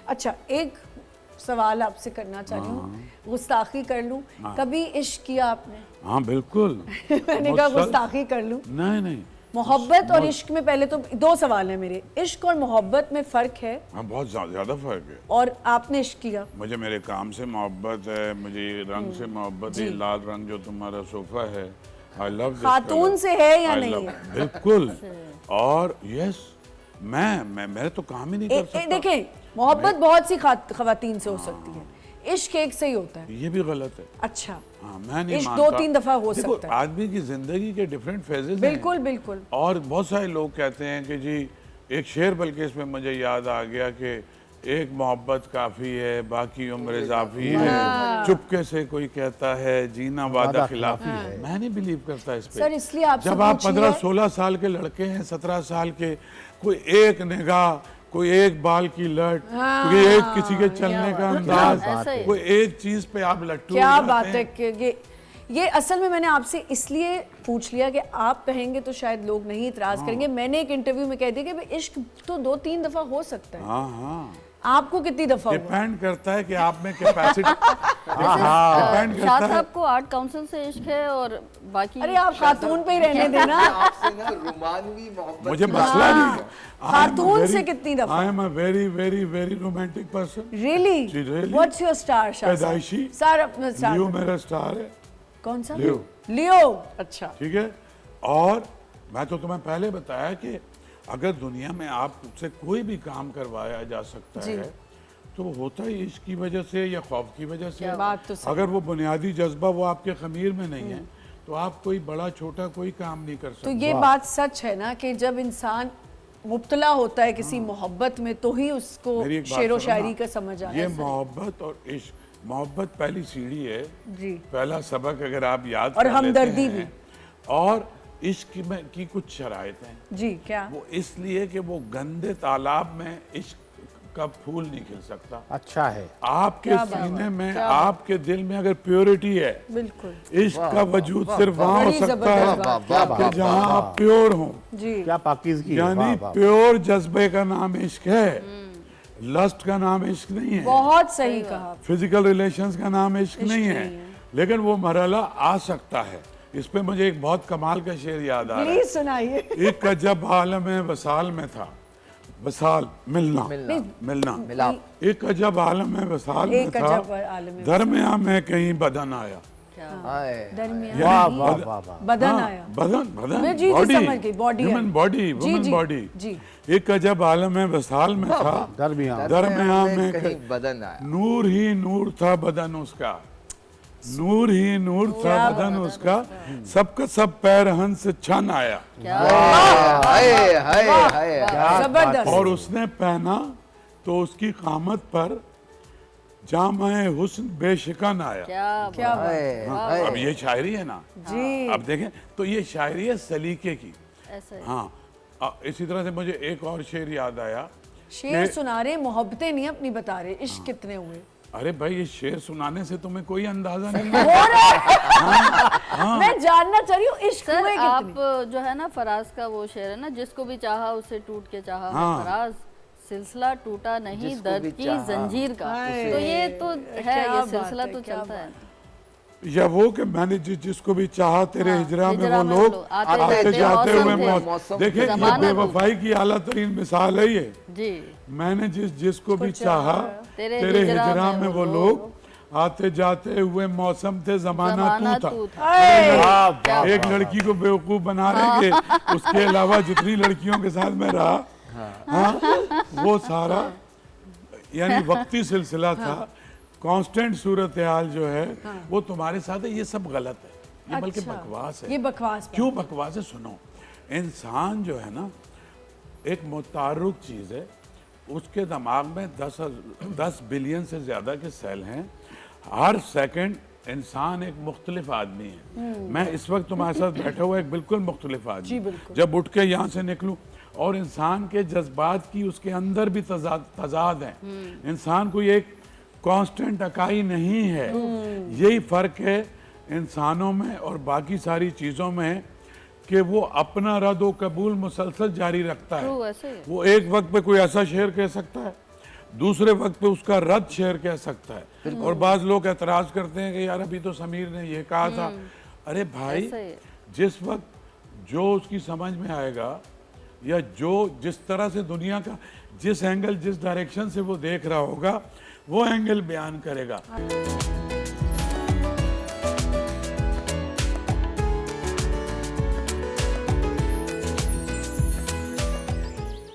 अच्छा, एक सवाल आपसे करना चाह रही हूँ, गुस्ताखी कर लूँ? कभी इश्क किया आपने? हाँ बिल्कुल। मैंने कहा गुस्ताखी कर लूँ। नहीं नहीं, मोहब्बत और इश्क में पहले तो दो सवाल है मेरे। इश्क और मोहब्बत में फ़र्क है? हाँ बहुत ज्यादा फर्क है। और आपने इश्क किया? मुझे मेरे काम से मोहब्बत है, मुझे ये रंग से मोहब्बत है, लाल रंग जो तुम्हारा सोफा है, आई लव दिस खातून से है या नहीं है? बिल्कुल। और यस, मैं तो काम ही नहीं कर सकता। देखें, मोहब्बत बहुत सी खवातीन से हो सकती है, इश्क एक से ही होता है। ये भी गलत है। अच्छा, हाँ, मैं नहीं इश्क मानता। 2-3 दफा हो देखो, सकता है। आदमी की जिंदगी के डिफरेंट फेजेस हैं। बिल्कुल बिल्कुल। और बहुत सारे लोग कहते हैं कि जी, एक शेर बल्कि इसमें मुझे याद आ गया कि एक मोहब्बत काफी है, बाकी उम्र इजाफी है, चुपके से कोई कहता है जीना वादा खिलाफी है। मैं नहीं बिलीव करता इस पे। सर, इसलिए आपसे जब आप पूछिए- 15-16 साल के लड़के हैं, 17 साल के, कोई एक निगाह, कोई एक बाल की लट, कोई एक किसी के चलने का अंदाज, कोई एक चीज पे आप लट्टू हो क्या जाते बात हैं। है कि ये असल में मैंने आपसे इसलिए पूछ लिया कि आप कहेंगे तो शायद लोग नहीं इतराज करेंगे। मैंने एक इंटरव्यू में कह दिया कि भाई इश्क तो 2-3 दफा हो सकता है। हाँ हाँ, आपको कितनी दफा हुआ? डिपेंड करता है कि आप में कैपेसिटी। शाह साहब को आर्ट काउंसिल से इश्क है और बाकी। अरे आप खातून पे ही रहने देना। आपसे ना रोमानवी मोहब्बत मुझे मसला नहीं है। खातून से कितनी दफा? I am a very very very romantic person. Really? जी, really? What's your star? पैदाइशी सर अपना स्टार लियो मेरा स्टार है। कौन सा? लियो। लियो। अच्छा, ठीक है। और मैं तो तुम्हें पहले बताया कि अगर दुनिया में आपसे कोई भी काम करवाया जा सकता जी। है तो वो होता ही इश्क की वजह से या खौफ की वजह से। बात तो सही। अगर वो बुनियादी जज्बा वो आपके खमीर में नहीं है तो आप कोई बड़ा छोटा कोई काम नहीं कर तो सकते। ये बात सच है ना कि जब इंसान मुब्तला होता है किसी मोहब्बत में तो ही उसको मेरी एक बात शेरो सुनो शायरी ना, का समझ आता ये है। मोहब्बत और इश्क, मोहब्बत पहली सीढ़ी है, जी। पहला सबक अगर आप याद और कर लेते हमदर्दी हैं। भी। और इश्क में की कुछ शराइत हैं। जी, क्या? वो इसलिए कि वो गंदे तालाब में इश्क का फूल नहीं खिल सकता। अच्छा है। आपके सीने में, आपके दिल में अगर प्योरिटी है, बिल्कुल इश्क का वजूद सिर्फ वहाँ हो बड़ी सकता जबरदस्त है कि जहाँ आप प्योर हों। जी। क्या पाकीज़गी है, यानी वाह, वाह। प्योर जज्बे का नाम इश्क है, लस्ट का नाम इश्क नहीं है, बहुत सही कहा। फिजिकल रिलेशंस का नाम इश्क नहीं है। लेकिन वो मरहला आ सकता है। इस पे मुझे एक बहुत कमाल का शेर याद आ रहा प्लीज सुनाइए। है। एक अजब आलम वसाल में था, वसाल मिलना मिलना, मिलाप। एक अजब आलम वसाल में एक था, अजब आलम में दरमिया में कहीं बदन आया। हाय दरमियान वाह यानी वाह वाह वाह। बदन हाँ, आया। बदन बदन मैं जी जी बॉडी, समझ गई, बॉडी ह्यूमन है। बॉडी, जी, वुमन जी, बॉडी। जी। एक अजब आलम वसाल में था, दरमिया में कहीं बदन आया। नूर ही नूर था बदन उसका, नूर ही नूर था बदन उसका, सबका सब पैरहन से छन आया। हाय हाय हाय। जबरदस्त। और उसने पहना तो उसकी कामत पर जामे हुस्न बेशिकन आया। क्या बात? हाय हाँ, हाय। अब ये शायरी है ना। जी। अब देखें तो ये शायरी है सलीके की। ऐसे हाँ, इसी तरह से मुझे एक और शेर याद आया। शेर कि- सुना रहे, मोहब्बतें नहीं अपनी बता रहे, इश्क कितने हुए? अरे भाई, ये शेर सुनाने से तुम्हें कोई अंदाजा नहीं हो है। रहा है। मैं जानना चाह रही हूँ इश्क सर, हुए आप कितने? जो है ना फराज का वो शेर है ना, जिसको भी चाहा उसे टूट के चाहा। हाँ। फराज सिलसिला टूटा नहीं जिसको दर्द भी की चाहा जंजीर का। हाय, तो ये तो क्या है, ये बात सिलसिला है, तो क्या चलता है। बात या वो कि मैंने जिसको भी चाहा तेरे हाँ, हिजरा में हिजरा वो में लोग लोग आते आते जाते मौसम हुए थे। मौसम देखिए, ये जमाना तो- बेवफाई की आला तरीन मिसाल है ये। जी। मैंने जिसको भी चाहा तेरे तेरे हिजरा हिजरा में में वो लोग आते जाते हुए मौसम थे, जमाना जमाना तू था। तू था। वाह, वाह, एक लड़की को बेवकूफ बना रहे कि उसके अलावा जितनी लड़कियों के साथ में रहा, हाँ, वो सारा यानी वक्ती सिलसिला था। कांस्टेंट सूरत हाल जो है वो तुम्हारे साथ है। ये सब गलत है, ये बल्कि अच्छा, बकवास है। ये बकवास बात। क्यों बकवास है? सुनो, इंसान जो है ना एक मुतारुक चीज़ है। उसके दिमाग में 10 बिलियन से ज़्यादा के सेल हैं। हर सेकंड इंसान एक मुख्तलिफ आदमी है। मैं इस वक्त तुम्हारे साथ बैठा हुआ एक बिल्कुल मुख्तलिफ आदमी, जब उठ के यहाँ से निकलूँ, और इंसान के जज्बात की उसके अंदर भी तजाद है। इंसान कोई एक कांस्टेंट इकाई नहीं है। यही फ़र्क है इंसानों में और बाकी सारी चीज़ों में कि वो अपना रद्द व कबूल मुसलसल जारी रखता है। True, ऐसे ही है। वो एक वक्त पे कोई ऐसा शेर कह सकता है, दूसरे वक्त पे उसका रद्द शेर कह सकता है। और बाज लोग एतराज करते हैं कि यार अभी तो समीर ने ये कहा था। अरे भाई, ऐसा ही है। जिस वक्त जो उसकी समझ में आएगा या जो जिस तरह से दुनिया का जिस एंगल जिस डायरेक्शन से वो देख रहा होगा वो एंगल बयान करेगा।